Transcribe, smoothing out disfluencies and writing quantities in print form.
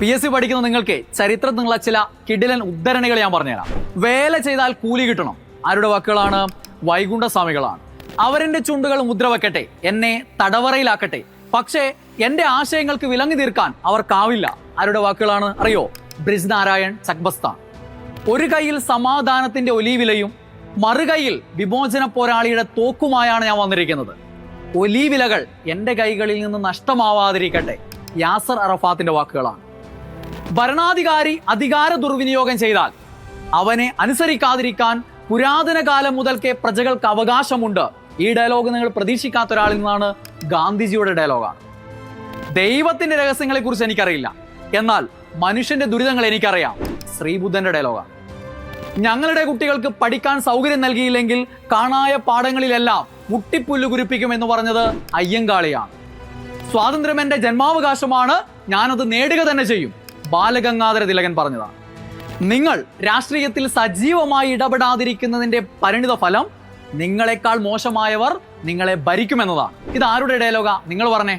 PSC പഠിക്കുന്ന നിങ്ങൾക്ക് ചരിത്രത്തിൽ നിന്നുള്ള ചില കിടിലൻ ഉദ്ധരണികൾ ഞാൻ പറഞ്ഞുതരാം. വേല ചെയ്താൽ കൂലി കിട്ടണം. ആരുടെ വാക്കുകളാണ്? വൈകുണ്ഠസ്വാമികളാണ്. അവരെന്റെ ചുണ്ടുകൾ മുദ്ര വെക്കട്ടെ, എന്നെ തടവറയിലാക്കട്ടെ, പക്ഷേ എന്റെ ആശയങ്ങൾക്ക് വിലങ്ങി തീർക്കാൻ അവർക്കാവില്ല. ആരുടെ വാക്കുകളാണ് അറിയോ? ബ്രിജ് നാരായൺ ചക്ബസ്താൻ. ഒരു കൈയിൽ സമാധാനത്തിന്റെ ഒലീവിലയും മറുകൈയിൽ വിമോചന പോരാളിയുടെ തോക്കുമായാണ് ഞാൻ വന്നിരിക്കുന്നത്. ഒലീവിലകൾ എന്റെ കൈകളിൽ നിന്ന് നഷ്ടമാവാതിരിക്കട്ടെ. യാസർ അറഫാത്തിന്റെ വാക്കുകളാണ്. ഭരണാധികാരി അധികാര ദുർവിനിയോഗം ചെയ്താൽ അവനെ അനുസരിക്കാതിരിക്കാൻ പുരാതന കാലം മുതൽക്കേ പ്രജകൾക്ക് അവകാശമുണ്ട്. ഈ ഡയലോഗ് നിങ്ങൾ പ്രതീക്ഷിക്കാത്ത ഒരാളിൽ നിന്നാണ്. ഗാന്ധിജിയുടെ ഡയലോഗാണ്. ദൈവത്തിന്റെ രഹസ്യങ്ങളെ കുറിച്ച് എനിക്കറിയില്ല, എന്നാൽ മനുഷ്യന്റെ ദുരിതങ്ങൾ എനിക്കറിയാം. ശ്രീബുദ്ധന്റെ ഡയലോഗാണ്. ഞങ്ങളുടെ കുട്ടികൾക്ക് പഠിക്കാൻ സൗകര്യം നൽകിയില്ലെങ്കിൽ കാണായ പാഠങ്ങളിലെല്ലാം മുട്ടിപ്പുല്ല് കുരിപ്പിക്കുമെന്ന് പറഞ്ഞത് അയ്യങ്കാളിയാണ്. സ്വാതന്ത്ര്യം എന്റെ ജന്മാവകാശമാണ്, ഞാനത് നേടുക തന്നെ ചെയ്യും. ബാലഗംഗാധര തിലകൻ പറഞ്ഞതാണ്. നിങ്ങൾ രാഷ്ട്രീയത്തിൽ സജീവമായി ഇടപെടാതിരിക്കുന്നതിന്റെ പരിണിത ഫലം നിങ്ങളെക്കാൾ മോശമായവർ നിങ്ങളെ ഭരിക്കുമെന്നതാണ്. ഇത് ആരുടെ ഡയലോഗാ? നിങ്ങൾ പറഞ്ഞേ.